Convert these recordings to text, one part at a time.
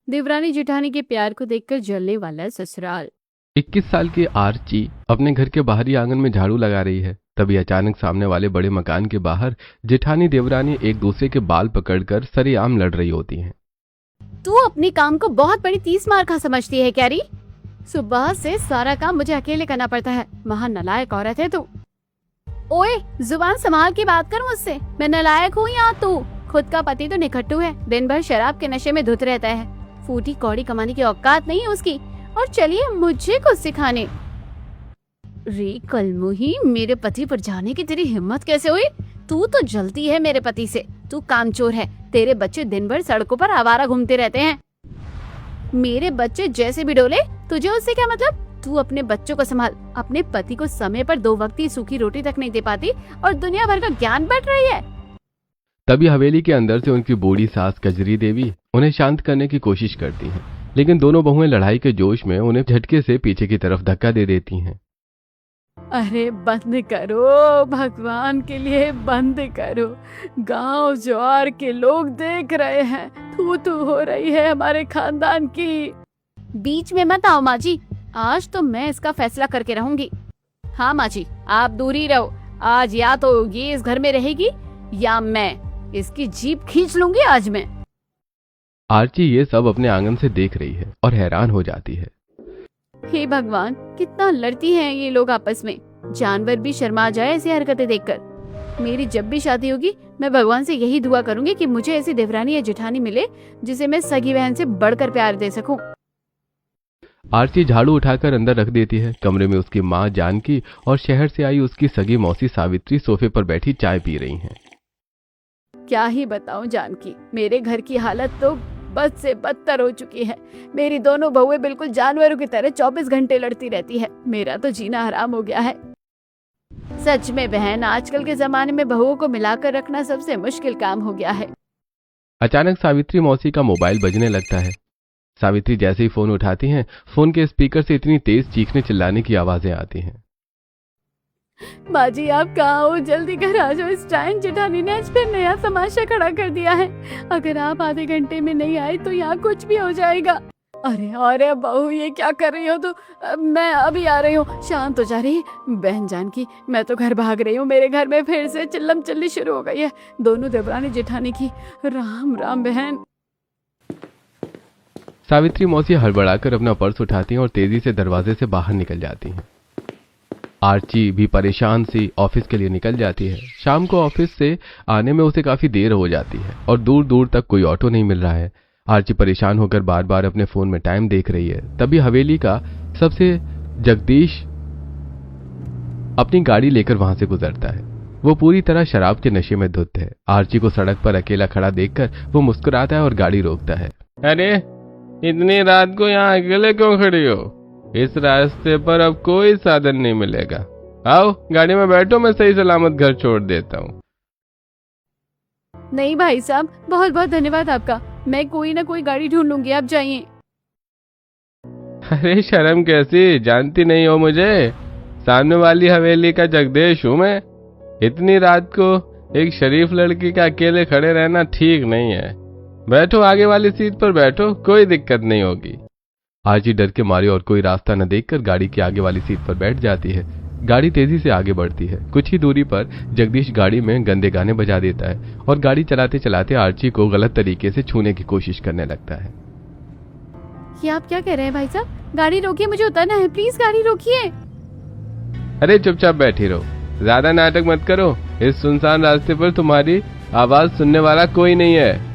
देवरानी जेठानी के प्यार को देखकर जलने वाला ससुराल। 21 साल की आर्ची अपने घर के बाहरी आंगन में झाड़ू लगा रही है। तभी अचानक सामने वाले बड़े मकान के बाहर जेठानी देवरानी एक दूसरे के बाल पकड़कर सरेआम लड़ रही होती हैं। तू अपने काम को बहुत बड़ी 30 मार खा समझती है क्या री? सुबह से सारा काम मुझे अकेले करना पड़ता है। महान नालायक औरत है तू। ओए, जुबान संभाल के बात कर मुझसे। मैं नालायक हूँ या तू? खुद का पति तो निकट्टू है, दिन भर शराब के नशे में धुत रहता है। फूटी कौड़ी कमाने की औकात नहीं है उसकी, और चलिए मुझे कुछ सिखाने। रे कलमुही, मेरे पति पर जाने की तेरी हिम्मत कैसे हुई? तू तो जलती है मेरे पति से। तू कामचोर है। तेरे बच्चे दिन भर सड़कों पर आवारा घूमते रहते हैं। मेरे बच्चे जैसे भी डोले, तुझे उससे क्या मतलब? तू अपने बच्चों को संभाल। अपने पति को समय पर 2 वक्त की सूखी रोटी तक नहीं दे पाती और दुनिया भर का ज्ञान बांट रही है। तभी हवेली के अंदर से उनकी बूढ़ी सास कजरी देवी उन्हें शांत करने की कोशिश करती हैं, लेकिन दोनों बहुएं लड़ाई के जोश में उन्हें झटके से पीछे की तरफ धक्का दे देती हैं। अरे बंद करो, भगवान के लिए बंद करो। गांव जवार के लोग देख रहे हैं। तू तू हो रही है हमारे खानदान की। बीच में मत आओ माँ जी, आज तो मैं इसका फैसला करके रहूंगी। हाँ माँ जी, आप दूर ही रहो। आज या तो ये इस घर में रहेगी या मैं इसकी जीभ खींच लूंगी आज मैं। आर्ची ये सब अपने आंगन से देख रही है और हैरान हो जाती है। हे भगवान, कितना लड़ती हैं ये लोग आपस में। जानवर भी शर्मा जाए ऐसी हरकतें देखकर। मेरी जब भी शादी होगी मैं भगवान से यही दुआ करूंगी कि मुझे ऐसी देवरानी या जेठानी मिले जिसे मैं सगी बहन से बढ़कर प्यार दे सकूं। आर्ची झाड़ू उठाकर अंदर रख देती है। कमरे में उसकी माँ जानकी और शहर से आई उसकी सगी मौसी सावित्री सोफे पर बैठी चाय पी रही हैं। क्या ही बताऊं जानकी, मेरे घर की हालत तो बद से बदतर हो चुकी है। मेरी दोनों बहुएं बिल्कुल जानवरों की तरह 24 घंटे लड़ती रहती है। मेरा तो जीना हराम हो गया है। सच में बहन, आजकल के जमाने में बहुओं को मिलाकर रखना सबसे मुश्किल काम हो गया है। अचानक सावित्री मौसी का मोबाइल बजने लगता है। सावित्री जैसे ही फोन उठाती हैं, फोन के स्पीकर से इतनी तेज चीखने चिल्लाने की आवाजें आती हैं। माँ जी, आप कहाँ हो? जल्दी घर आ जाओ। इस टाइम जेठानी ने आज फिर नया तमाशा खड़ा कर दिया है। अगर आप आधे घंटे में नहीं आए तो यहाँ कुछ भी हो जाएगा। अरे बहू, ये क्या कर रही हो? तो मैं अभी आ रही हूँ। शांत हो जा रही बहन जानकी, मैं तो घर भाग रही हूँ। मेरे घर में फिर से चिल्लम चिल्ली शुरू हो गई है दोनों देवरानी जेठानी की। राम राम बहन। सावित्री मौसी हड़बड़ाकर अपना पर्स उठाती हैं और तेजी से दरवाजे से बाहर निकल जाती हैं। आर्ची भी परेशान सी ऑफिस के लिए निकल जाती है। शाम को ऑफिस से आने में उसे काफी देर हो जाती है और दूर दूर तक कोई ऑटो नहीं मिल रहा है। आर्ची परेशान होकर बार बार अपने फोन में टाइम देख रही है। तभी हवेली का सबसे जगदीश अपनी गाड़ी लेकर वहां से गुजरता है। वो पूरी तरह शराब के नशे में धुत है। आर्ची को सड़क पर अकेला खड़ा देखकर वो मुस्कुराता है और गाड़ी रोकता है। अरे, इतनी रात को यहाँ अकेले क्यों खड़ी हो? इस रास्ते पर अब कोई साधन नहीं मिलेगा। आओ गाड़ी में बैठो, मैं सही सलामत घर छोड़ देता हूँ। नहीं भाई साहब, बहुत बहुत धन्यवाद आपका। मैं कोई ना कोई गाड़ी ढूंढ लूंगी, आप जाइए। अरे शर्म कैसी, जानती नहीं हो मुझे? सामने वाली हवेली का जगदीश हूँ मैं। इतनी रात को एक शरीफ लड़की का अकेले खड़े रहना ठीक नहीं है। बैठो, आगे वाली सीट पर बैठो, कोई दिक्कत नहीं होगी। आर्ची डर के मारे और कोई रास्ता न देखकर गाड़ी की आगे वाली सीट पर बैठ जाती है। गाड़ी तेजी से आगे बढ़ती है। कुछ ही दूरी पर जगदीश गाड़ी में गंदे गाने बजा देता है और गाड़ी चलाते चलाते आर्ची को गलत तरीके से छूने की कोशिश करने लगता है। ये आप क्या कह रहे हैं भाई साहब? गाड़ी रोकिए, मुझे उतरना है। प्लीज गाड़ी रोकिए। अरे चुपचाप बैठी रहो, ज्यादा नाटक मत करो। इस सुनसान रास्ते पर तुम्हारी आवाज सुनने वाला कोई नहीं है।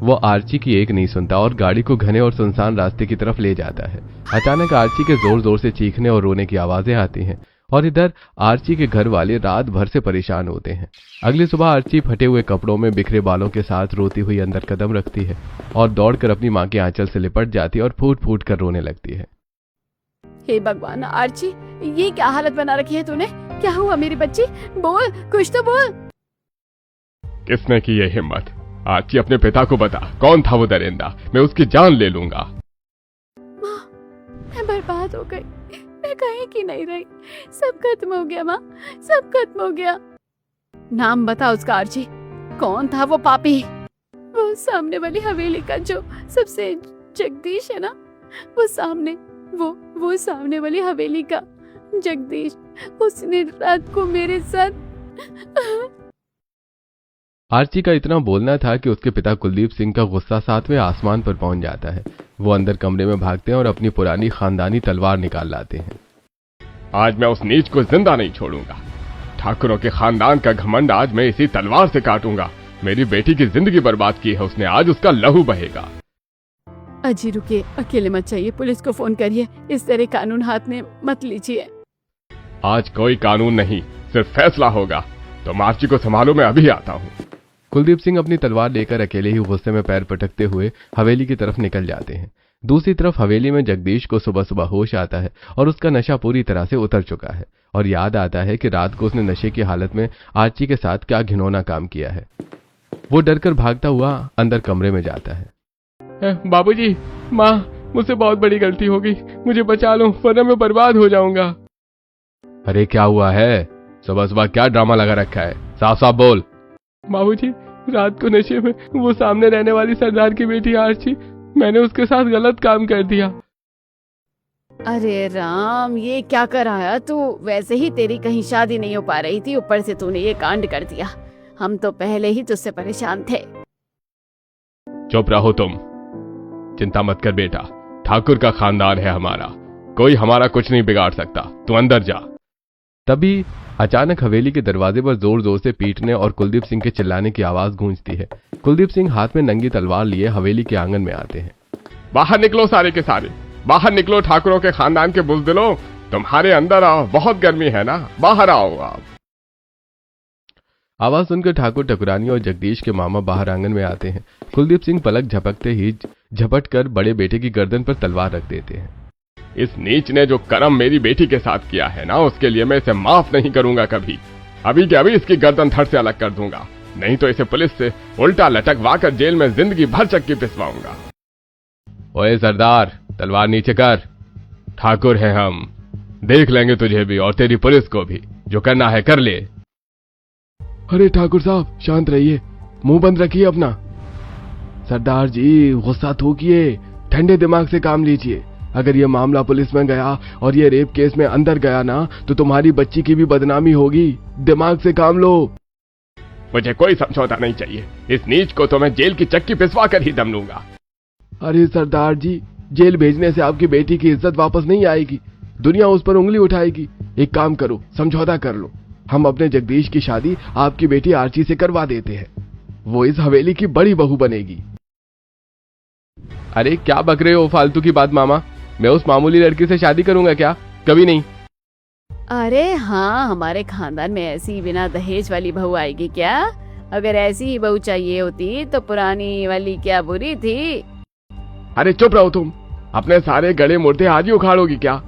वो आर्ची की एक नहीं सुनता और गाड़ी को घने और सुनसान रास्ते की तरफ ले जाता है। अचानक आर्ची के जोर जोर से चीखने और रोने की आवाजें आती हैं और इधर आर्ची के घर वाले रात भर से परेशान होते हैं। अगली सुबह आर्ची फटे हुए कपड़ों में बिखरे बालों के साथ रोती हुई अंदर कदम रखती है और दौड़कर अपनी माँ के आंचल से लिपट जाती है और फूट फूट कर रोने लगती है। हे भगवान आर्ची, ये क्या हालत बना रखी है तूने? क्या हुआ मेरी बच्ची? बोल, कुछ तो बोल। किसने की ये हिम्मत? आर्ची, अपने पिता को बता, कौन था वो दरिंदा? मैं उसकी जान ले लूंगा। माँ, मैं बर्बाद हो गई। मैं कहीं की नहीं रही। सब खत्म हो गया माँ, सब खत्म हो गया। नाम बता उसका आर्ची। कौन था वो पापी? वो सामने वाली हवेली का जो सबसे जगदीश है ना, वो सामने, वो सामने वाली हवेली का जगदीश, उसने रात को मेरे साथ। आर्ची का इतना बोलना था कि उसके पिता कुलदीप सिंह का गुस्सा 7वें आसमान पर पहुंच जाता है। वो अंदर कमरे में भागते हैं और अपनी पुरानी खानदानी तलवार निकाल लाते हैं। आज मैं उस नीच को जिंदा नहीं छोड़ूंगा। ठाकुरों के खानदान का घमंड आज मैं इसी तलवार से काटूंगा। मेरी बेटी की जिंदगी बर्बाद की है उसने, आज उसका लहू बहेगा। अजी रुकिए, अकेले मत जाइए, पुलिस को फोन करिए, इस तरह कानून हाथ में मत लीजिए। आज कोई कानून नहीं, सिर्फ फैसला होगा। तो आर्ची को संभालो, मैं अभी आता हूँ। कुलदीप सिंह अपनी तलवार लेकर अकेले ही गुस्से में पैर पटकते हुए हवेली की तरफ निकल जाते हैं। दूसरी तरफ हवेली में जगदीश को सुबह सुबह होश आता है और उसका नशा पूरी तरह से उतर चुका है और याद आता है कि रात को उसने नशे की हालत में आर्ची के साथ क्या घिनौना काम किया है। वो डरकर भागता हुआ अंदर कमरे में जाता है। बाबूजी, माँ, मुझसे बहुत बड़ी गलती हो गई, मुझे बचा लो वरना मैं बर्बाद हो जाऊंगा। अरे क्या हुआ है? सुबह सुबह क्या ड्रामा लगा रखा है? साफ साफ बोल। बाबूजी, रात को नशे में वो सामने रहने वाली सरदार की बेटी आर्ची, मैंने उसके साथ गलत काम कर दिया। अरे राम, ये क्या कराया तू? वैसे ही तेरी कहीं शादी नहीं हो पा रही थी, ऊपर से तूने ये कांड कर दिया। हम तो पहले ही तुझसे परेशान थे। चुप रहो तुम, चिंता मत कर बेटा, ठाकुर का खानदान है हमारा, कोई हमारा कुछ नहीं बिगाड़ सकता, तू अंदर जा। तभी अचानक हवेली के दरवाजे पर जोर जोर से पीटने और कुलदीप सिंह के चिल्लाने की आवाज गूंजती है। कुलदीप सिंह हाथ में नंगी तलवार लिए हवेली के आंगन में आते हैं। बाहर निकलो सारे के सारे, बाहर निकलो ठाकुरों के खानदान के बुज़दिलों, तुम्हारे अंदर आओ, बहुत गर्मी है ना, बाहर आओ आप। आवाज सुनकर ठाकुर ठकुरानी और जगदीश के मामा बाहर आंगन में आते हैं। कुलदीप सिंह पलक झपकते ही झपट कर बड़े बेटे की गर्दन पर तलवार रख देते हैं। इस नीच ने जो कर्म मेरी बेटी के साथ किया है ना, उसके लिए मैं इसे माफ नहीं करूंगा कभी। अभी के अभी इसकी गर्दन धड़ से अलग कर दूंगा, नहीं तो इसे पुलिस से उल्टा लटकवा कर जेल में जिंदगी भर चक्की पिसवाऊंगा। ओए सरदार, तलवार नीचे कर। ठाकुर है हम, देख लेंगे तुझे भी और तेरी पुलिस को भी, जो करना है कर ले। अरे ठाकुर साहब, शांत रहिए, मुंह बंद रखिए अपना। सरदार जी, गुस्सा थूकिए, ठंडे दिमाग से काम लीजिए। अगर ये मामला पुलिस में गया और ये रेप केस में अंदर गया ना, तो तुम्हारी बच्ची की भी बदनामी होगी। दिमाग से काम लो। मुझे कोई समझौता नहीं चाहिए, इस नीच को तो मैं जेल की चक्की पिसवा कर ही दम लूंगा। अरे सरदार जी, जेल भेजने से आपकी बेटी की इज्जत वापस नहीं आएगी, दुनिया उस पर उंगली उठाएगी। एक काम करो, समझौता कर लो। हम अपने जगदीश की शादी आपकी बेटी आर्ची से करवा देते हैं, वो इस हवेली की बड़ी बहू बनेगी। अरे क्या बक रहे हो फालतू की बात मामा, मैं उस मामूली लड़की से शादी करूंगा क्या? कभी नहीं। अरे हाँ, हमारे खानदान में ऐसी बिना दहेज वाली बहू आएगी क्या? अगर ऐसी ही बहू चाहिए होती तो पुरानी वाली क्या बुरी थी? अरे चुप रहो तुम, अपने सारे गड़े मुर्दे आज ही उखाड़ोगी क्या?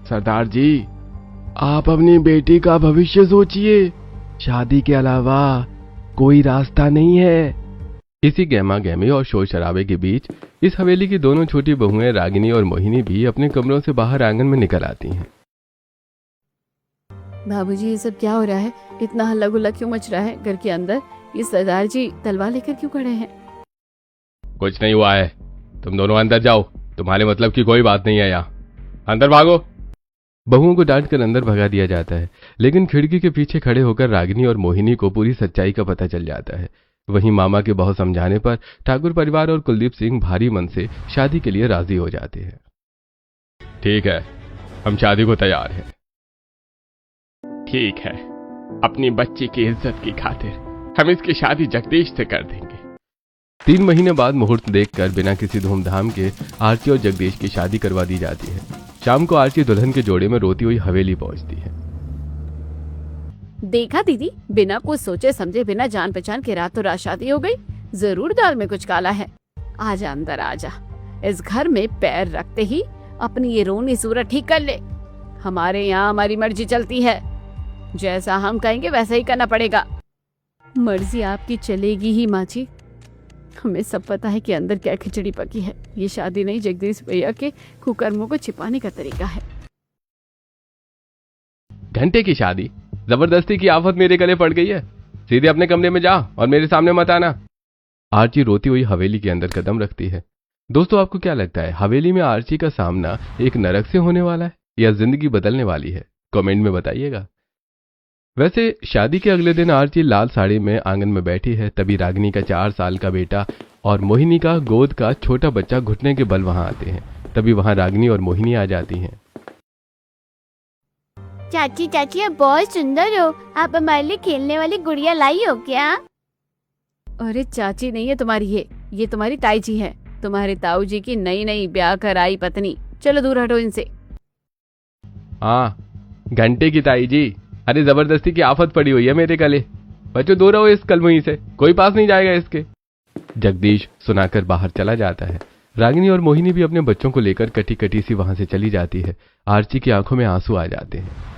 सरदार जी, आप अपनी बेटी का भविष्य सोचिए, शादी के अलावा कोई रास्ता नहीं है। इसी गहमा गहमी और शोर शराबे के बीच इस हवेली की दोनों छोटी बहुएं रागिनी और मोहिनी भी अपने कमरों से बाहर आंगन में निकल आती हैं। बाबूजी, ये सब क्या हो रहा है? इतना हल्ला गुल्ला क्यों मच रहा है घर के अंदर? ये सरदार जी तलवार लेकर क्यों खड़े हैं? कुछ नहीं हुआ है, तुम दोनों अंदर जाओ, तुम्हारे मतलब की कोई बात नहीं है यहाँ, अंदर भागो। बहुओं को डांट कर अंदर भगा दिया जाता है, लेकिन खिड़की के पीछे खड़े होकर रागिनी और मोहिनी को पूरी सच्चाई का पता चल जाता है। वहीं मामा के बहुत समझाने पर ठाकुर परिवार और कुलदीप सिंह भारी मन से शादी के लिए राजी हो जाते हैं। ठीक है, हम शादी को तैयार हैं। ठीक है, अपनी बच्ची की इज्जत की खातिर हम इसकी शादी जगदीश से कर देंगे। 3 महीने बाद मुहूर्त देखकर बिना किसी धूमधाम के आरती और जगदीश की शादी करवा दी जाती है। शाम को आरती दुल्हन के जोड़े में रोती हुई हवेली पहुंचती है। देखा दीदी, बिना कुछ सोचे समझे, बिना जान पहचान के रातों रात शादी हो गई। जरूर दाल में कुछ काला है। आजा अंदर आजा, इस घर में पैर रखते ही अपनी ये रोनी सूरत ठीक कर ले। हमारे यहाँ हमारी मर्जी चलती है, जैसा हम कहेंगे वैसा ही करना पड़ेगा। मर्जी आपकी चलेगी ही माँ जी, हमें सब पता है कि अंदर क्या खिचड़ी पकी है। ये शादी नहीं, जगदीश भैया के कुकर्मों को छिपाने का तरीका है। घंटे की शादी, जबरदस्ती की आफत मेरे गले पड़ गई है। सीधे अपने कमरे में जा और मेरे सामने मत आना। आरती रोती हुई हवेली के अंदर कदम रखती है। दोस्तों, आपको क्या लगता है, हवेली में आर्ची का सामना एक नरक से होने वाला है या जिंदगी बदलने वाली है? कमेंट में बताइएगा। वैसे शादी के अगले दिन आर्ची लाल साड़ी में आंगन में बैठी है, तभी रागिनी का 4 साल का बेटा और मोहिनी का गोद का छोटा बच्चा घुटने के बल वहां आते हैं। तभी वहां रागिनी और मोहिनी आ जाती हैं। चाची चाची, आप बहुत सुंदर हो। आप हमारे लिए खेलने वाली गुड़िया लाई हो क्या? अरे चाची नहीं है तुम्हारी, ये तुम्हारी ताई जी है, तुम्हारे ताऊ जी की नई नई ब्याह कर आई पत्नी। चलो दूर हटो इनसे। हाँ, घंटे की ताई जी। अरे जबरदस्ती की आफत पड़ी हुई है मेरे गले। बच्चों दूर रहो इस कलमुही से, कोई पास नहीं जाएगा इसके। जगदीश सुनाकर बाहर चला जाता है। रागिनी और मोहिनी भी अपने बच्चों को लेकर कटी कटी सी वहां से चली जाती है। आर्ची की आंखों में आंसू आ जाते हैं।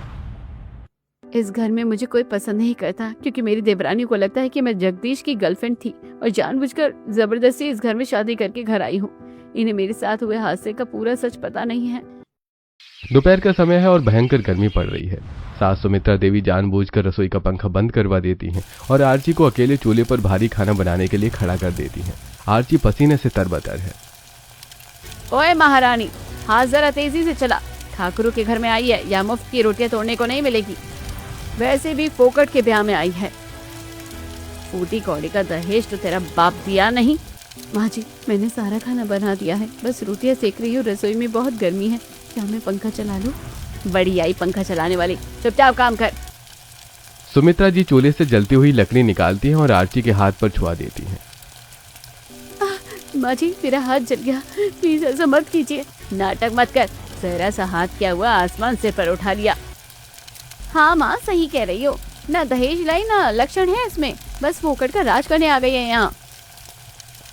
इस घर में मुझे कोई पसंद नहीं करता, क्योंकि मेरी देवरानी को लगता है कि मैं जगदीश की गर्लफ्रेंड थी और जानबूझकर जबरदस्ती इस घर में शादी करके घर आई हूँ। इन्हें मेरे साथ हुए हादसे का पूरा सच पता नहीं है। दोपहर का समय है और भयंकर गर्मी पड़ रही है। सास सुमित्रा देवी जानबूझकर रसोई का पंखा बंद करवा देती हैं और आर्ची को अकेले चूल्हे पर भारी खाना बनाने के लिए खड़ा कर देती हैं। आर्ची पसीने से तरबतर है। ओए महारानी, हाथ जरा तेजी से चला। ठाकुरों के घर में आई है, या मुफ्त की रोटियां तोड़ने को नहीं मिलेगी। वैसे भी फोकट के ब्याह में आई है। फूटी कौड़ी का दहेज तो तेरा बाप दिया नहीं। माँ जी, मैंने सारा खाना बना दिया है, बस रोटियां सेक रही हूँ। रसोई में बहुत गर्मी है, क्या मैं पंखा चला लूं? बड़ी आई पंखा चलाने वाली, चुपचाप काम कर। सुमित्रा जी चूल्हे से जलती हुई लकड़ी निकालती हैं और आर्ची के हाथ पर छुआ देती हैं। माँ जी, मेरा हाथ जल गया, प्लीज ऐसा मत कीजिए। नाटक मत कर, जरा सा हाथ क्या हुआ, आसमान से पर उठा लिया। हाँ माँ, सही कह रही हो। ना दहेज लाई ना लक्षण है इसमें, बस फोकट का राज करने आ गई है यहाँ।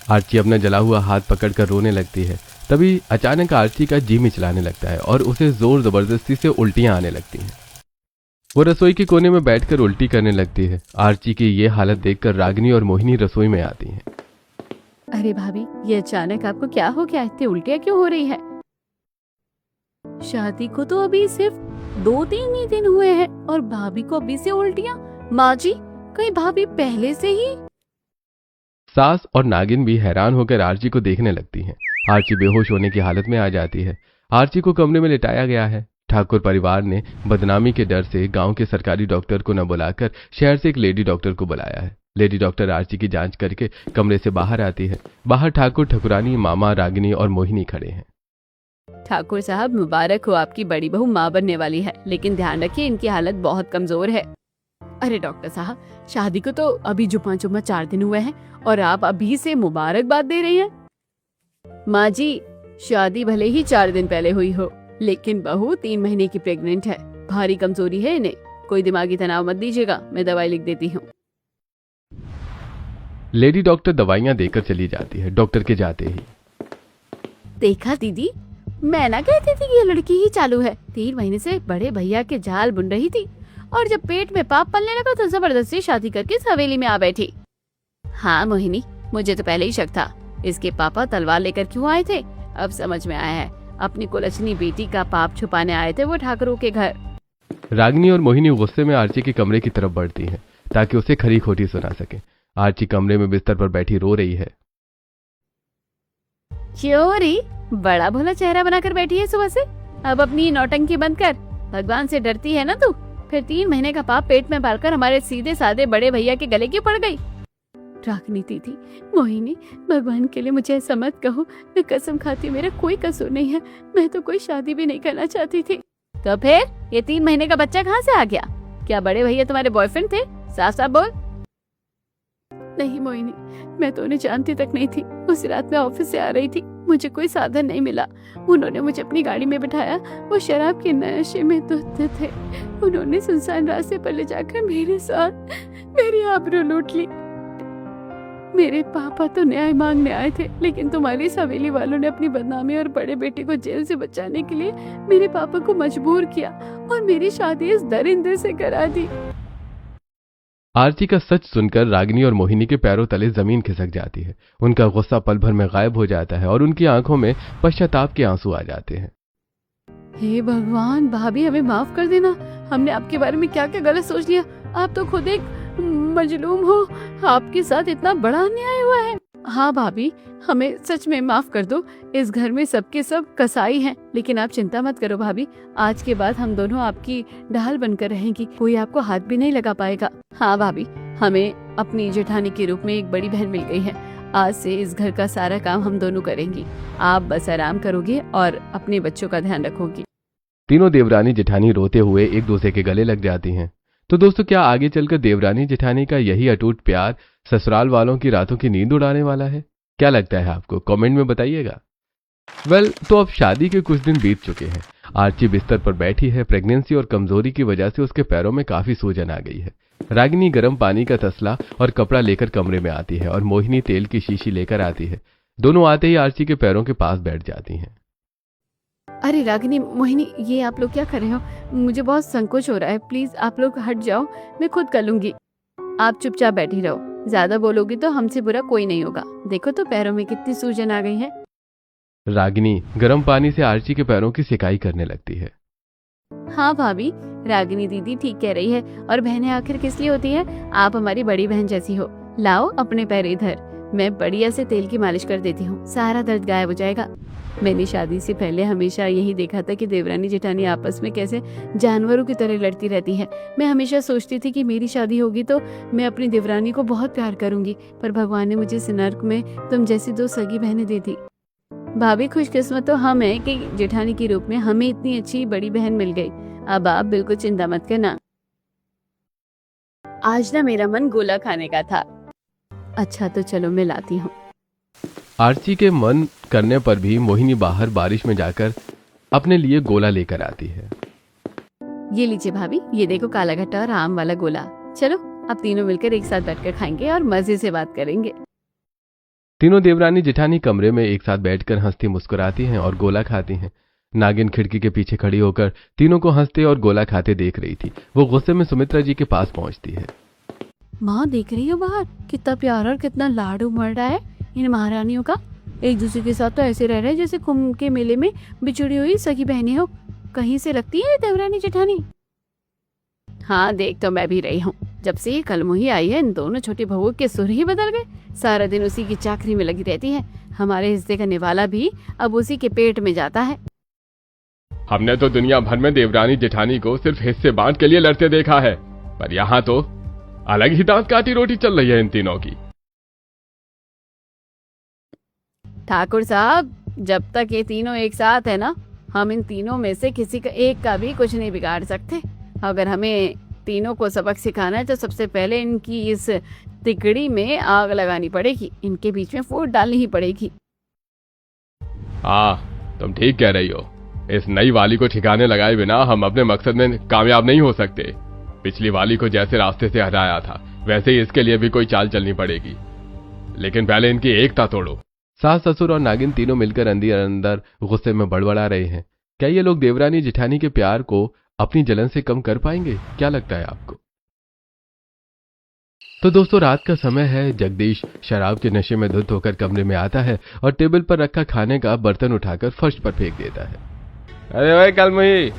आर्ची अपना जला हुआ हाथ पकड़कर रोने लगती है। तभी अचानक आर्ची का जी मिचलाने लगता है और उसे जोर जबरदस्ती से उल्टियां आने लगती हैं। वो रसोई के कोने में बैठकर उल्टी करने लगती है। आर्ची की ये हालत देखकर रागिनी और मोहिनी रसोई में आती हैं। अरे भाभी, ये अचानक आपको क्या हो गया? इतनी उल्टियां क्यों हो रही है? शादी को तो अभी सिर्फ 2-3 ही दिन हुए हैं और भाभी को अभी से उल्टियां? माँ जी, कहीं भाभी पहले से ही? सास और नागिन भी हैरान होकर आर्ची को देखने लगती हैं। आर्ची बेहोश होने की हालत में आ जाती है। आर्ची को कमरे में लिटाया गया है। ठाकुर परिवार ने बदनामी के डर से गांव के सरकारी डॉक्टर को न बुलाकर शहर से एक लेडी डॉक्टर को बुलाया है। लेडी डॉक्टर आर्ची की जांच करके कमरे से बाहर आती है। बाहर ठाकुर, ठकुरानी, मामा, रागिनी और मोहिनी खड़े हैं। ठाकुर साहब, मुबारक हो, आपकी बड़ी बहू माँ बनने वाली है, लेकिन ध्यान रखिए इनकी हालत बहुत कमजोर है। अरे डॉक्टर साहब, शादी को तो अभी जुम्मा 4 दिन हुए हैं और आप अभी से मुबारकबाद दे रही हैं। माँ जी, शादी भले ही 4 दिन पहले हुई हो, लेकिन बहू 3 महीने की प्रेग्नेंट है। भारी कमजोरी है इन्हें, कोई दिमागी तनाव मत दीजिएगा, मैं दवाई लिख देती हूँ। लेडी डॉक्टर दवाइयां देकर चली जाती है। डॉक्टर के जाते ही, देखा दीदी, मैं ना कहती थी कि ये लड़की ही चालू है। 3 महीने से बड़े भैया के जाल बुन रही थी और जब पेट में पाप पलने लगा तो जबरदस्ती शादी करके इस हवेली में आ बैठी। हाँ मोहिनी, मुझे तो पहले ही शक था। इसके पापा तलवार लेकर क्यों आए थे, अब समझ में आया है। अपनी कुलछनी बेटी का पाप छुपाने आए थे वो ठाकुरों के घर। रागिनी और मोहिनी गुस्से में आर्ची के कमरे की तरफ बढ़ती हैं ताकि उसे खरी खोटी सुना सके। आर्ची कमरे में बिस्तर पर बैठी रो रही है। चोरी, बड़ा भोला चेहरा बनाकर बैठी है सुबह से। अब अपनी नौटंकी बंद कर। भगवान से डरती है ना तू? फिर 3 महीने का पाप पेट में पालकर हमारे सीधे साधे बड़े भैया के गले क्यों पड़ गई? रागनी दीदी, मोहिनी, भगवान के लिए मुझे ऐसा मत कहो। मैं कसम खाती हूँ, मेरा कोई कसूर नहीं है। मैं तो कोई शादी भी नहीं करना चाहती थी। तो फिर ये 3 महीने का बच्चा कहाँ से आ गया? क्या बड़े भैया तुम्हारे बॉयफ्रेंड थे? साफ साफ बोल। नहीं मोहिनी, मैं तो उन्हें जानती तक नहीं थी। उस रात मैं ऑफिस से आ रही थी, मुझे कोई साधन नहीं मिला। उन्होंने मुझे अपनी गाड़ी में बिठाया। वो शराब के नशे में धुत थे। उन्होंने सुनसान रास्ते पर ले जाकर मेरे साथ मेरी आबरू लूट ली। मेरे पापा तो न्याय मांगने आए थे, लेकिन तुम्हारी इस हवेली वालों ने अपनी बदनामी और बड़े बेटे को जेल से बचाने के लिए मेरे पापा को मजबूर किया और मेरी शादी इस दरिंदे से करा दी। आरती का सच सुनकर रागिनी और मोहिनी के पैरों तले जमीन खिसक जाती है। उनका गुस्सा पल भर में गायब हो जाता है और उनकी आंखों में पश्चाताप के आंसू आ जाते हैं। हे भगवान, भाभी हमें माफ कर देना। हमने आपके बारे में क्या क्या गलत सोच लिया। आप तो खुद एक मजलूम हो, आपके साथ इतना बड़ा अन्याय हुआ है। हाँ भाभी, हमें सच में माफ कर दो। इस घर में सबके सब कसाई हैं, लेकिन आप चिंता मत करो भाभी। आज के बाद हम दोनों आपकी ढाल बनकर रहेंगी, कोई आपको हाथ भी नहीं लगा पाएगा। हाँ भाभी, हमें अपनी जेठानी के रूप में एक बड़ी बहन मिल गई है। आज से इस घर का सारा काम हम दोनों करेंगी। आप बस आराम करोगे और अपने बच्चों का ध्यान रखोगी। तीनों देवरानी जेठानी रोते हुए एक दूसरे के गले लग जाती हैं। तो दोस्तों, क्या आगे चलकर देवरानी जेठानी का यही अटूट प्यार ससुराल वालों की रातों की नींद उड़ाने वाला है? क्या लगता है आपको? कमेंट में बताइएगा। तो अब शादी के कुछ दिन बीत चुके हैं। आर्ची बिस्तर पर बैठी है। प्रेगनेंसी और कमजोरी की वजह से उसके पैरों में काफी सूजन आ गई है। रागिनी गर्म पानी का तसला और कपड़ा लेकर कमरे में आती है और मोहिनी तेल की शीशी लेकर आती है। दोनों आते ही आर्ची के पैरों के पास बैठ जाती हैं। अरे रागिनी, मोहिनी, ये आप लोग क्या कर रहे हो? मुझे बहुत संकोच हो रहा है। प्लीज आप लोग हट जाओ, मैं खुद कर लूंगी। आप चुपचाप बैठी रहो, ज्यादा बोलोगी तो हमसे बुरा कोई नहीं होगा। देखो तो पैरों में कितनी सूजन आ गई है। रागिनी गर्म पानी से आर्ची के पैरों की सिकाई करने लगती है। हाँ भाभी, रागिनी दीदी ठीक कह रही है। और बहनें आखिर किस लिए होती है? आप हमारी बड़ी बहन जैसी हो। लाओ अपने पैर इधर, मैं बढ़िया से तेल की मालिश कर देती हूँ, सारा दर्द गायब हो जाएगा। मैंने शादी से पहले हमेशा यही देखा था कि देवरानी जेठानी आपस में कैसे जानवरों की तरह लड़ती रहती है। मैं हमेशा सोचती थी कि मेरी शादी होगी तो मैं अपनी देवरानी को बहुत प्यार करूंगी, पर भगवान ने मुझे इस नर्क में तुम जैसी दो सगी बहनें दे दी। भाभी, खुशकिस्मत तो हम है कि जेठानी के रूप में हमें इतनी अच्छी बड़ी बहन मिल गई। अब आप बिल्कुल चिंता मत करना। आज ना मेरा मन गोला खाने का था। अच्छा तो चलो मैं लाती हूँ। आर्ची के मन करने पर भी मोहिनी बाहर बारिश में जाकर अपने लिए गोला लेकर आती है। ये लीजिए भाभी, ये देखो काला घट्टा और आम वाला गोला। चलो अब तीनों मिलकर एक साथ बैठकर खाएंगे और मजे से बात करेंगे। तीनों देवरानी जेठानी कमरे में एक साथ बैठकर हंसती मुस्कुराती हैं और गोला खाती हैं। नागिन खिड़की के पीछे खड़ी होकर तीनों को हंसते और गोला खाते देख रही थी। वो गुस्से में सुमित्रा जी के पास पहुंचती है। माँ, देख रही हो बाहर कितना प्यार और कितना लाड उमड़ रहा है इन महारानियों का। एक दूसरे के साथ तो ऐसे रह रहे हैं जैसे कुंभ के मेले में बिछड़ी हुई सगी बहनें हो। कहीं से लगती है देवरानी जेठानी। हाँ, देख तो मैं भी रही हूँ। जब से ये कलमुही आई है, इन दोनों छोटी बहुओं के सुर ही बदल गए। सारा दिन उसी की चाकरी में लगी रहती है। हमारे हिस्से का निवाला भी अब उसी के पेट में जाता है। हमने तो दुनिया भर में देवरानी जेठानी को सिर्फ हिस्से बांट के लिए लड़ते देखा है, पर यहाँ तो अलग ही दांत काटी रोटी चल रही है इन तीनों की। ठाकुर साहब, जब तक ये तीनों एक साथ है ना, हम इन तीनों में से किसी का एक का भी कुछ नहीं बिगाड़ सकते। अगर हमें तीनों को सबक सिखाना है तो सबसे पहले इनकी इस तिकड़ी में आग लगानी पड़ेगी। इनके बीच में फूट डालनी ही पड़ेगी। हाँ, तुम ठीक कह रही हो। इस नई वाली को ठिकाने लगाए बिना हम अपने मकसद में कामयाब नहीं हो सकते। पिछली वाली को जैसे रास्ते से हटाया था, वैसे ही इसके लिए भी कोई चाल चलनी पड़ेगी। लेकिन पहले इनकी एकता तोड़ो। सास ससुर और नागिन तीनों मिलकर अंदर अंदर गुस्से में बड़बड़ा रहे हैं। क्या ये लोग देवरानी जेठानी के प्यार को अपनी जलन से कम कर पाएंगे? क्या लगता है आपको? तो दोस्तों, रात का समय है। जगदीश शराब के नशे में धुत होकर कमरे में आता है और टेबल पर रखा खाने का बर्तन उठाकर फर्श पर फेंक देता है। अरे भाई कलमुही,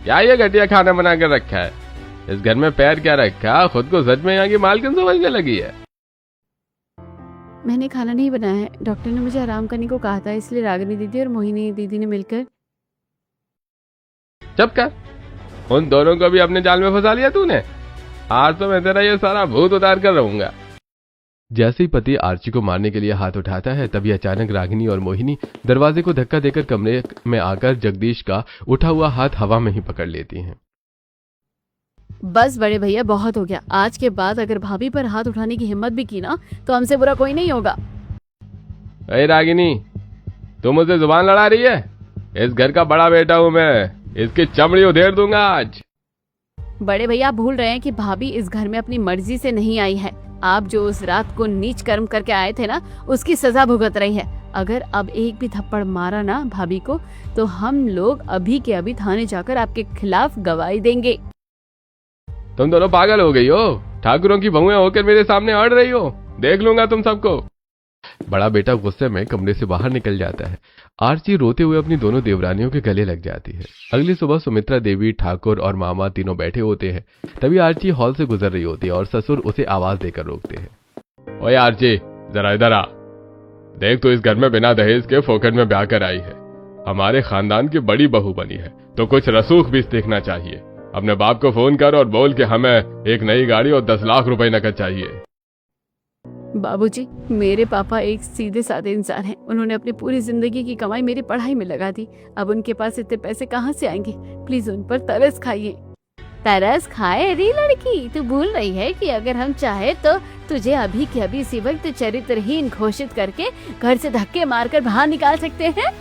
क्या ये घटिया खाना बना कर रखा है? इस घर में पैर क्या रखा? खुद को सच में यहाँ की मालकिन समझने लगी है। मैंने खाना नहीं बनाया है। डॉक्टर ने मुझे आराम करने को कहा था, इसलिए रागिनी दीदी और मोहिनी दीदी ने मिलकर। चुप कर, उन दोनों को भी अपने जाल में फंसा लिया तूने। आज तो मैं तेरा ये सारा भूत उतार कर रहूंगा। जैसे ही पति आर्ची को मारने के लिए हाथ उठाता है, तभी अचानक रागिनी और मोहिनी दरवाजे को धक्का देकर कमरे में आकर जगदीश का उठा हुआ हाथ हवा में ही पकड़ लेती हैं। बस बड़े भैया, बहुत हो गया। आज के बाद अगर भाभी पर हाथ उठाने की हिम्मत भी की ना, तो हमसे बुरा कोई नहीं होगा। अरे रागिनी, तुम मुझसे जुबान लड़ा रही है? इस घर का बड़ा बेटा हूं मैं, इसकी चमड़ी उधेड़ दूंगा आज। बड़े भैया, आप भूल रहे हैं कि भाभी इस घर में अपनी मर्जी से नहीं आई है। आप जो उस रात को नीच कर्म करके आए थे ना, उसकी सजा भुगत रही है। अगर अब एक भी थप्पड़ मारा ना भाभी को, तो हम लोग अभी के अभी थाने जाकर आपके खिलाफ गवाही देंगे। तुम दोनों पागल हो गई हो? ठाकुरों की बहुएं होकर मेरे सामने अड़ रही हो? देख लूंगा तुम सबको। बड़ा बेटा गुस्से में कमरे से बाहर निकल जाता है। आर्ची रोते हुए अपनी दोनों देवरानियों के गले लग जाती है। अगली सुबह सुमित्रा देवी, ठाकुर और मामा तीनों बैठे होते हैं। तभी आर्ची हॉल से गुजर रही होती है और ससुर उसे आवाज देकर रोकते हैं। ओए आर्ची, जरा इधर आ। देख तो इस घर में बिना दहेज के फोकट में ब्याह कर आई है, हमारे खानदान की बड़ी बहू बनी है, तो कुछ रसूख भी देखना चाहिए। अपने बाप को फोन कर और बोल कि हमें एक नई गाड़ी और 10 लाख रुपए नकद चाहिए। बाबूजी, मेरे पापा एक सीधे साधे इंसान हैं। उन्होंने अपनी पूरी जिंदगी की कमाई मेरी पढ़ाई में लगा दी। अब उनके पास इतने पैसे कहाँ से आएंगे? प्लीज उन पर तरस खाइए। तरस खाए री लड़की, तू भूल रही है कि अगर हम चाहे तो तुझे अभी के अभी इसी वक्त चरित्रहीन घोषित करके घर से धक्के मारकर बाहर निकाल सकते हैं।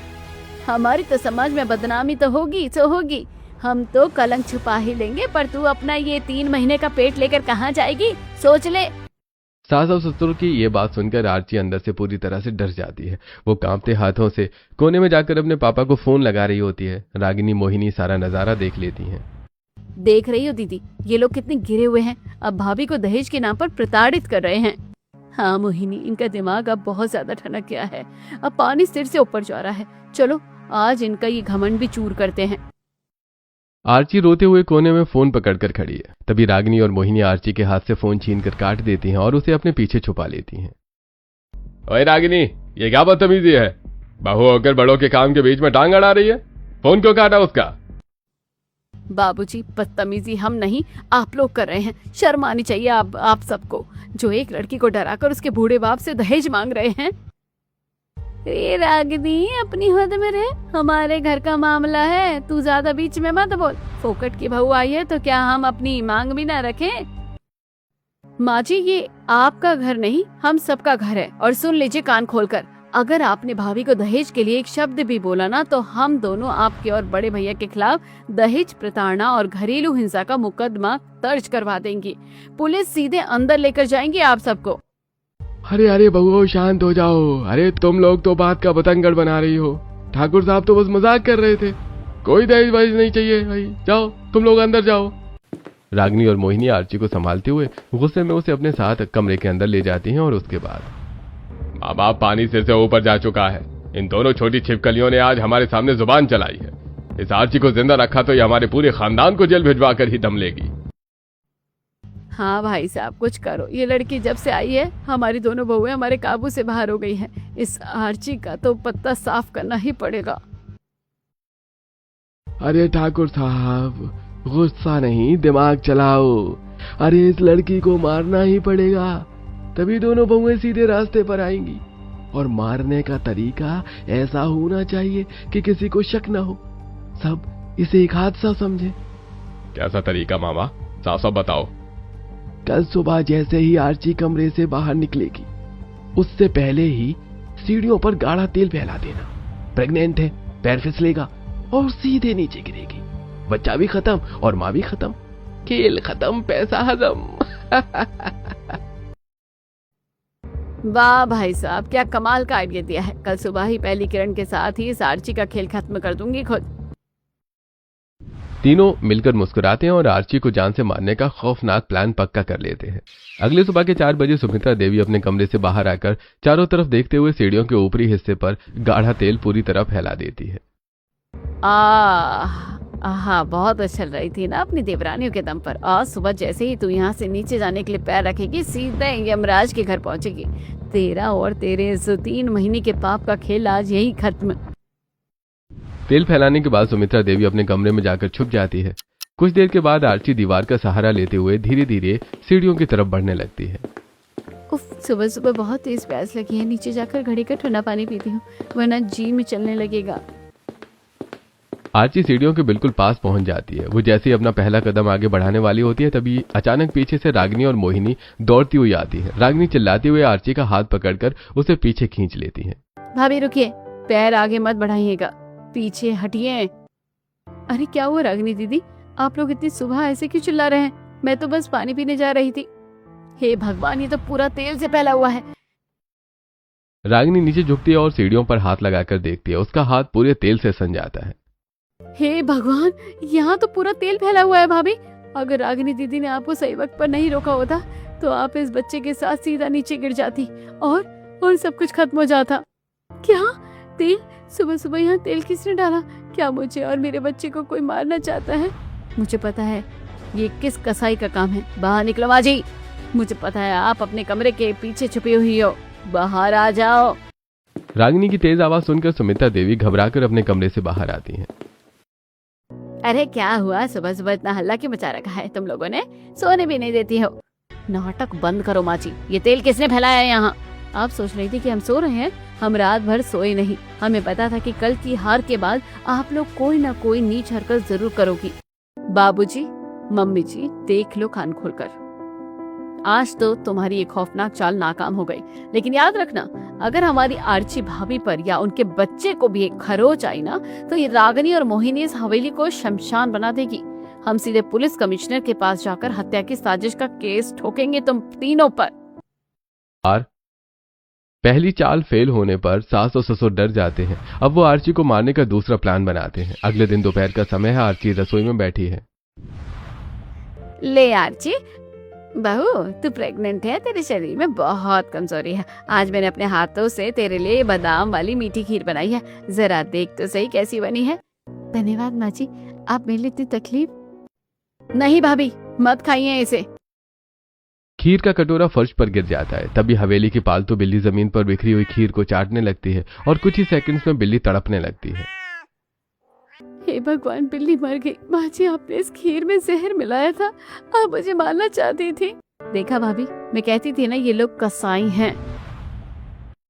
हमारी तो समाज में बदनामी तो होगी तो होगी, हम तो कलंक छुपा ही लेंगे, पर तू अपना ये 3 महीने का पेट लेकर कहाँ जाएगी, सोच ले। सास और ससुर की ये बात सुनकर आर्ची अंदर से पूरी तरह से डर जाती है। वो कांपते हाथों से कोने में जाकर अपने पापा को फोन लगा रही होती है। रागिनी मोहिनी सारा नजारा देख लेती हैं। देख रही हो दीदी, ये लोग कितने गिरे हुए हैं। अब भाभी को दहेज के नाम पर प्रताड़ित कर रहे हैं। हाँ मोहिनी, इनका दिमाग अब बहुत ज्यादा ठनक गया है। अब पानी सिर से ऊपर जा रहा है। चलो आज इनका ये घमंड भी चूर करते हैं। आर्ची रोते हुए कोने में फोन पकड़कर खड़ी है। तभी रागिनी और मोहिनी आर्ची के हाथ से फोन छीनकर काट देती हैं और उसे अपने पीछे छुपा लेती हैं। ओए रागिनी, ये क्या बदतमीजी है? बहू होकर बड़ों के काम के बीच में टांग अड़ा रही है। फोन क्यों काटा उसका? बाबूजी, बदतमीजी हम नहीं, आप लोग कर रहे हैं। शर्म आनी चाहिए आप सबको, जो एक लड़की को डराकर उसके बूढ़े बाप से दहेज मांग रहे हैं। रे रागिनी, अपनी हद में रहे, हमारे घर का मामला है, तू ज्यादा बीच में मत बोल। फोकट की बहू आई है तो क्या हम अपनी मांग भी ना रखें? माँ जी, ये आपका घर नहीं, हम सबका घर है। और सुन लीजिए कान खोलकर, अगर आपने भाभी को दहेज के लिए एक शब्द भी बोला ना, तो हम दोनों आपके और बड़े भैया के खिलाफ दहेज प्रताड़ना और घरेलू हिंसा का मुकदमा दर्ज करवा देंगी। पुलिस सीधे अंदर लेकर जाएंगी आप सबको। अरे अरे बहू, शांत हो जाओ। अरे तुम लोग तो बात का बतंगड़ बना रही हो। ठाकुर साहब तो बस मजाक कर रहे थे। कोई दहेज वहेज नहीं चाहिए भाई, जाओ तुम लोग अंदर जाओ। रागिनी और मोहिनी आर्ची को संभालते हुए गुस्से में उसे अपने साथ कमरे के अंदर ले जाती हैं और उसके बाद माँ बाप पानी सिर से ऊपर जा चुका है। इन दोनों छोटी छिपकलियों ने आज हमारे सामने जुबान चलाई है। इस आर्ची को जिंदा रखा तो ये हमारे पूरे खानदान को जेल भिजवा कर ही दम लेगी। हाँ भाई साहब, कुछ करो। ये लड़की जब से आई है हमारी दोनों बहुएं हमारे काबू से बाहर हो गई हैं। इस आर्ची का तो पत्ता साफ करना ही पड़ेगा। अरे ठाकुर साहब, गुस्सा नहीं, दिमाग चलाओ। अरे इस लड़की को मारना ही पड़ेगा, तभी दोनों बहुएं सीधे रास्ते पर आएंगी। और मारने का तरीका ऐसा होना चाहिए कि किसी को शक न हो, सब इसे एक हादसा समझे। कैसा तरीका मामा, साफ साफ बताओ। कल सुबह जैसे ही आर्ची कमरे से बाहर निकलेगी, उससे पहले ही सीढ़ियों पर गाढ़ा तेल फैला देना। प्रेग्नेंट है, पैर फिसलेगा और सीधे नीचे गिरेगी। बच्चा भी खत्म और माँ भी खत्म, खेल खत्म, पैसा हजम। वाह भाई साहब, क्या कमाल का आइडिया दिया है। कल सुबह ही पहली किरण के साथ ही इस आर्ची का खेल खत्म कर दूंगी खुद। तीनों मिलकर मुस्कुराते हैं और आर्ची को जान से मारने का खौफनाक प्लान पक्का कर लेते हैं। अगले सुबह के 4 बजे सुमित्रा देवी अपने कमरे से बाहर आकर चारों तरफ देखते हुए सीढ़ियों के ऊपरी हिस्से पर गाढ़ा तेल पूरी तरह फैला देती है। हाँ, बहुत चल रही थी ना अपनी देवरानियों के दम पर। आज सुबह जैसे ही तू यहाँ से नीचे जाने के लिए पैर रखेगी, सीधे यमराज के घर पहुंचेगी। तेरा और तेरे इस 3 महीने के पाप का खेल आज यही खत्म। तेल फैलाने के बाद सुमित्रा देवी अपने कमरे में जाकर छुप जाती है। कुछ देर के बाद आर्ची दीवार का सहारा लेते हुए धीरे धीरे सीढ़ियों की तरफ बढ़ने लगती है। उफ, सुबह सुबह बहुत तेज प्यास लगी है। नीचे जाकर घड़ी का ठंडा पानी पीती हूँ, वरना जी में चलने लगेगा। आर्ची सीढ़ियों के बिल्कुल पास पहुंच जाती है। वो जैसे ही अपना पहला कदम आगे बढ़ाने वाली होती है, तभी अचानक पीछे से रागिनी और मोहिनी दौड़ती हुई आती है। रागिनी चिल्लाते हुए आर्ची का हाथ पकड़कर उसे पीछे खींच लेती है। भाभी रुकिए, पैर आगे मत बढ़ाइएगा, पीछे हटिए। अरे क्या हुआ रागिनी दीदी, आप लोग इतनी सुबह ऐसे क्यों चिल्ला रहे हैं? मैं तो बस पानी पीने जा रही थी। हे भगवान, ये तो पूरा तेल से फैला हुआ है। रागिनी नीचे झुकती है और सीढ़ियों पर हाथ लगाकर देखती है। उसका हाथ पूरे तेल से सन जाता है। हे भगवान, यहाँ तो पूरा तेल फैला हुआ है। भाभी, अगर रागिनी दीदी ने आपको सही वक्त पर नहीं रोका होता तो आप इस बच्चे के साथ सीधा नीचे गिर जाती और सब कुछ खत्म हो जाता। क्या तेल? सुबह सुबह यहाँ तेल किसने डाला? क्या मुझे और मेरे बच्चे को कोई मारना चाहता है? मुझे पता है ये किस कसाई का काम है। बाहर निकलो माँ जी, मुझे पता है आप अपने कमरे के पीछे छुपी हुई हो। बाहर आ जाओ। रागिनी की तेज आवाज सुनकर सुमित्रा देवी घबराकर अपने कमरे से बाहर आती हैं। अरे क्या हुआ, सुबह सुबह इतना हल्ला क्यों मचा रखा है तुम लोगों ने? सोने भी नहीं देती हो। नाटक बंद करो माँ जी, ये तेल किसने फैलाया है यहाँ? आप सोच रही थी कि हम सो रहे हैं? हम रात भर सोए नहीं। हमें पता था कि कल की हार के बाद आप लोग कोई ना कोई नीच हरकत जरूर करोगी। बाबूजी, मम्मी जी, देख लो कान खोलकर। आज तो तुम्हारी एक खौफनाक चाल नाकाम हो गई, लेकिन याद रखना, अगर हमारी आर्ची भाभी पर या उनके बच्चे को भी एक खरोच आई ना, तो ये रागिनी और मोहिनी इस हवेली को शमशान बना देगी। हम सीधे पुलिस कमिश्नर के पास जाकर हत्या की साजिश का केस ठोकेंगे तुम तीनों पर। पहली चाल फेल होने पर सास और ससुर डर जाते हैं। अब वो आर्ची को मारने का दूसरा प्लान बनाते हैं। अगले दिन दोपहर का समय है। आर्ची रसोई में बैठी है। ले आर्ची, बहू तू प्रेग्नेंट है, तेरे शरीर में बहुत कमजोरी है। आज मैंने अपने हाथों से तेरे लिए बादाम वाली मीठी खीर बनाई है, जरा देख तो सही कैसी बनी है। धन्यवाद माँ जी, आप मेरे लिए इतनी तकलीफ। नहीं भाभी, मत खाइए इसे। खीर का कटोरा फर्श पर गिर जाता है। तभी हवेली की पालतू बिल्ली जमीन पर बिखरी हुई खीर को चाटने लगती है और कुछ ही सेकंड्स में बिल्ली तड़पने लगती है। हे भगवान, बिल्ली मर गई। माँ जी, आपने इस खीर में जहर मिलाया था, आप मुझे मारना चाहती थी। देखा भाभी, मैं कहती थी ना ये लोग कसाई हैं।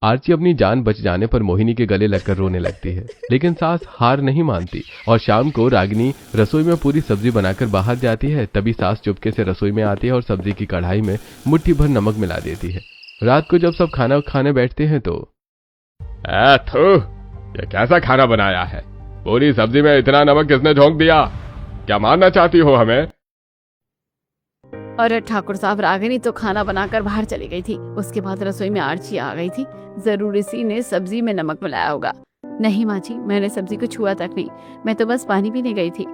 आर्ची अपनी जान बच जाने पर मोहिनी के गले लगकर रोने लगती है, लेकिन सास हार नहीं मानती और शाम को रागिनी रसोई में पूरी सब्जी बनाकर बाहर जाती है। तभी सास चुपके से रसोई में आती है और सब्जी की कढ़ाई में मुट्ठी भर नमक मिला देती है। रात को जब सब खाना खाने बैठते हैं तो ये कैसा खाना बनाया है? पूरी सब्जी में इतना नमक किसने झोंक दिया? क्या मारना चाहती हो हमें? और ठाकुर साहब, रागिनी तो खाना बनाकर बाहर चली गई थी। उसके बाद रसोई में आर्ची आ गई थी। जरूर इसी ने सब्जी में नमक मिलाया होगा। नहीं माँ जी, मैंने सब्जी को छुआ तक नहीं, मैं तो बस पानी पीने गई थी।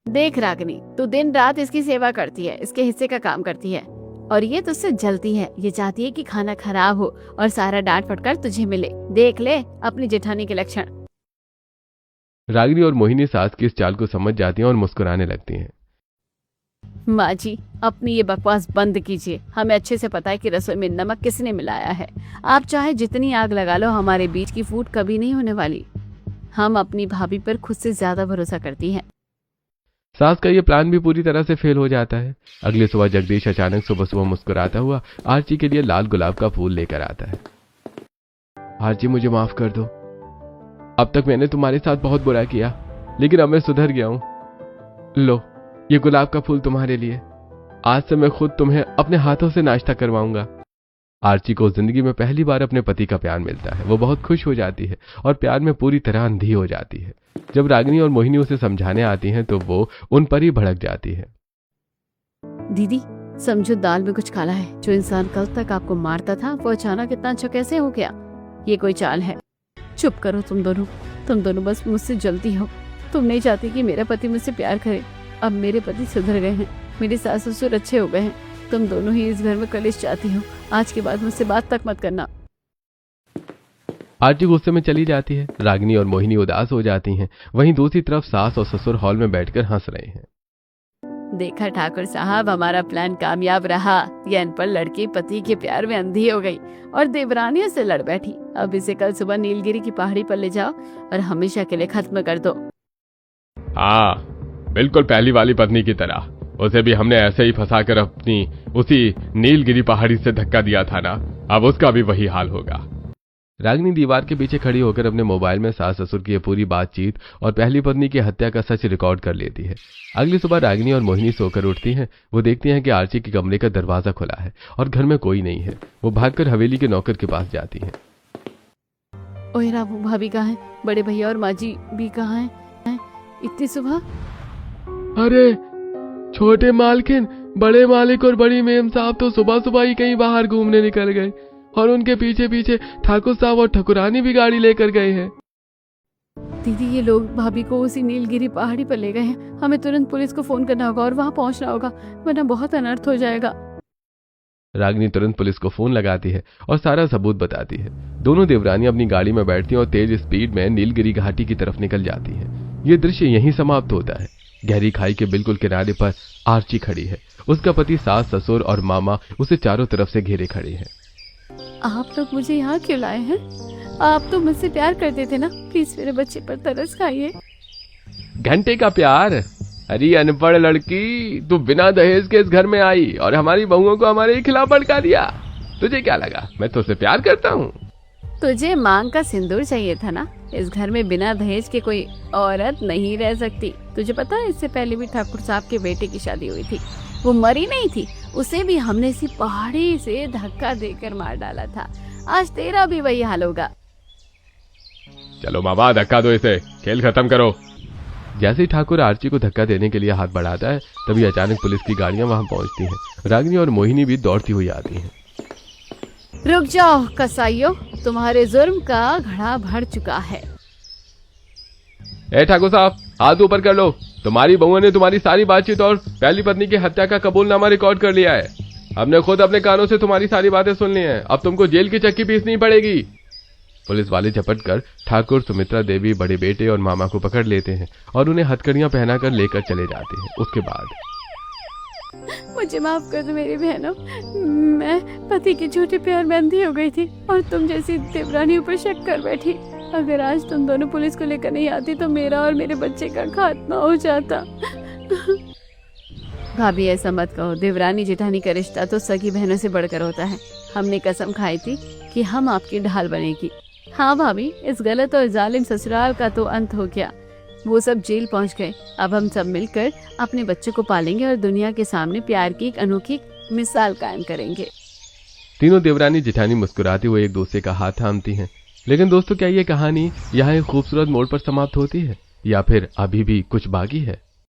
देख रागिनी, तू दिन रात इसकी सेवा करती है, इसके हिस्से का काम करती है, और ये तुझसे जलती है। ये चाहती है कि खाना खराब हो और सारा डांट फटकार तुझे मिले। देख ले अपनी जेठानी के लक्षण। रागिनी और मोहिनी सास की इस चाल को समझ जाती हैं और मुस्कुराने लगती हैं। माँ जी, अपनी ये बकवास बंद कीजिए। हमें अच्छे से पता है कि रसोई में नमक किसने मिलाया है। आप चाहे जितनी आग लगा लो, हमारे बीच की फूट कभी नहीं होने वाली। हम अपनी भाभी पर खुद से ज्यादा भरोसा करती हैं। सास का ये प्लान भी पूरी तरह से फेल हो जाता है। अगली सुबह जगदीश अचानक सुबह सुबह मुस्कुराता हुआ आर्ची के लिए लाल गुलाब का फूल लेकर आता है। आर्ची, मुझे माफ कर दो। अब तक मैंने तुम्हारे साथ बहुत बुरा किया, लेकिन अब मैं सुधर गया हूं। लो, ये गुलाब का फूल तुम्हारे लिए। आज से मैं खुद तुम्हें अपने हाथों से नाश्ता करवाऊंगा। आर्ची को जिंदगी में पहली बार अपने पति का प्यार मिलता है। वो बहुत खुश हो जाती है और प्यार में पूरी तरह अंधी हो जाती है। जब रागिनी और मोहिनी उसे समझाने आती हैं तो वो उन पर ही भड़क जाती है। दीदी, समझो दाल में कुछ काला है। जो इंसान कल तक आपको मारता था, वो अचानक इतना अच्छा कैसे हो गया? ये कोई चाल है? चुप करो तुम दोनों बस मुझसे जलती हो। तुम नहीं चाहती कि मेरा पति मुझसे प्यार करे। अब मेरे पति सुधर गए हैं, मेरे सास ससुर अच्छे हो गए हैं। तुम दोनों ही इस घर में कलेश चाहती हो। आज के बाद मुझसे बात तक मत करना। आर्ची गुस्से में चली जाती है। रागिनी और मोहिनी उदास हो जाती हैं। वहीं दूसरी तरफ सास और ससुर हॉल में बैठकर हंस रहे हैं। देखा ठाकुर साहब, हमारा प्लान कामयाब रहा। ये अनपढ़ लड़की पति के प्यार में अंधी हो गई और देवरानियों से लड़ बैठी। अब इसे कल सुबह नीलगिरी की पहाड़ी पर ले जाओ और हमेशा के लिए खत्म कर दो। हाँ, बिल्कुल पहली वाली पत्नी की तरह। उसे भी हमने ऐसे ही फंसाकर अपनी उसी नीलगिरी पहाड़ी से धक्का दिया था ना, अब उसका भी वही हाल होगा। रागिनी दीवार के पीछे खड़ी होकर अपने मोबाइल में सास ससुर की पूरी बातचीत और पहली पत्नी की हत्या का सच रिकॉर्ड कर लेती है। अगली सुबह रागिनी और मोहिनी सोकर उठती हैं। वो देखती हैं कि आर्ची के कमरे का दरवाजा खुला है और घर में कोई नहीं है। वो भागकर हवेली के नौकर के पास जाती हैं। ओए रामू, भाभी कहाँ है? बड़े भैया और माँ जी भी कहाँ हैं? इतनी सुबह? अरे छोटे मालकिन, बड़े मालिक और बड़ी मेम साहब तो सुबह सुबह ही कहीं बाहर घूमने निकल गए और उनके पीछे पीछे ठाकुर साहब और ठकुरानी भी गाड़ी लेकर गए हैं। दीदी, ये लोग भाभी को उसी नीलगिरी पहाड़ी पर ले गए हैं। हमें तुरंत पुलिस को फोन करना होगा और वहाँ पहुँचना होगा, वरना बहुत अनर्थ हो जाएगा। रागिनी तुरंत पुलिस को फोन लगाती है और सारा सबूत बताती है। दोनों देवरानी अपनी गाड़ी में बैठती हैं और तेज स्पीड में नीलगिरी घाटी की तरफ निकल जाती हैं। ये दृश्य यहीं समाप्त होता है। गहरी खाई के बिल्कुल किनारे पर आर्ची खड़ी है। उसका पति, सास, ससुर और मामा उसे चारों तरफ से घेरे खड़े हैं। आप लोग मुझे यहाँ क्यों लाए हैं? आप तो मुझसे प्यार करते थे ना, प्लीज मेरे बच्चे पर तरस खाइए। घंटे का प्यार? अरे अनपढ़ लड़की, तू बिना दहेज के इस घर में आई और हमारी बहुओं को हमारे खिलाफ भड़का दिया। तुझे क्या लगा मैं तुझसे प्यार करता हूँ? तुझे मांग का सिंदूर चाहिए था ना। इस घर में बिना दहेज के कोई औरत नहीं रह सकती। तुझे पता है, इससे पहले भी ठाकुर साहब के बेटे की शादी हुई थी, वो मरी नहीं थी, उसे भी हमने इसी पहाड़ी से धक्का देकर मार डाला था। आज तेरा भी वही हाल होगा। चलो मामा, धक्का दो इसे, खेल खत्म करो। जैसे ही ठाकुर आर्ची को धक्का देने के लिए हाथ बढ़ाता है, तभी अचानक पुलिस की गाड़ियां वहां पहुंचती हैं। रागिनी और मोहिनी भी दौड़ती हुई आती हैं। रुक जाओ कसाईयों, तुम्हारे जुर्म का घड़ा भर चुका है। ए ठाकुर साहब, हाथ ऊपर कर लो। तुम्हारी बहुओं ने तुम्हारी सारी बातचीत और पहली पत्नी की हत्या का कबूलनामा रिकॉर्ड कर लिया है। हमने खुद अपने कानों से तुम्हारी सारी बातें सुन ली हैं। अब तुमको जेल की चक्की पीसनी पड़ेगी। पुलिस वाले झपट कर ठाकुर, सुमित्रा देवी, बड़े बेटे और मामा को पकड़ लेते हैं और उन्हें हथकड़ियां पहनाकर लेकर चले जाते हैं। उसके बाद मुझे माफ कर दो मेरी बहनों, मैं पति के झूठे प्यार में अंधी हो गई थी और तुम जैसी देवरानी ऊपर शक कर बैठी। अगर आज तुम दोनों पुलिस को लेकर नहीं आती तो मेरा और मेरे बच्चे का खात्मा हो जाता। भाभी ऐसा मत कहो, देवरानी जेठानी का रिश्ता तो सगी बहनों से बढ़कर होता है। हमने कसम खाई थी कि हम आपकी ढाल बनेगी। हाँ भाभी, इस गलत और जालिम ससुराल का तो अंत हो गया। वो सब जेल पहुंच गए। अब हम सब मिलकर अपने बच्चों को पालेंगे और दुनिया के सामने प्यार की एक अनोखी मिसाल कायम करेंगे। तीनों देवरानी जेठानी मुस्कुराते हुए एक दूसरे का हाथ थामती हैं। लेकिन दोस्तों, क्या ये कहानी यहाँ एक खूबसूरत मोड़ पर समाप्त होती है या फिर अभी भी कुछ बाकी है?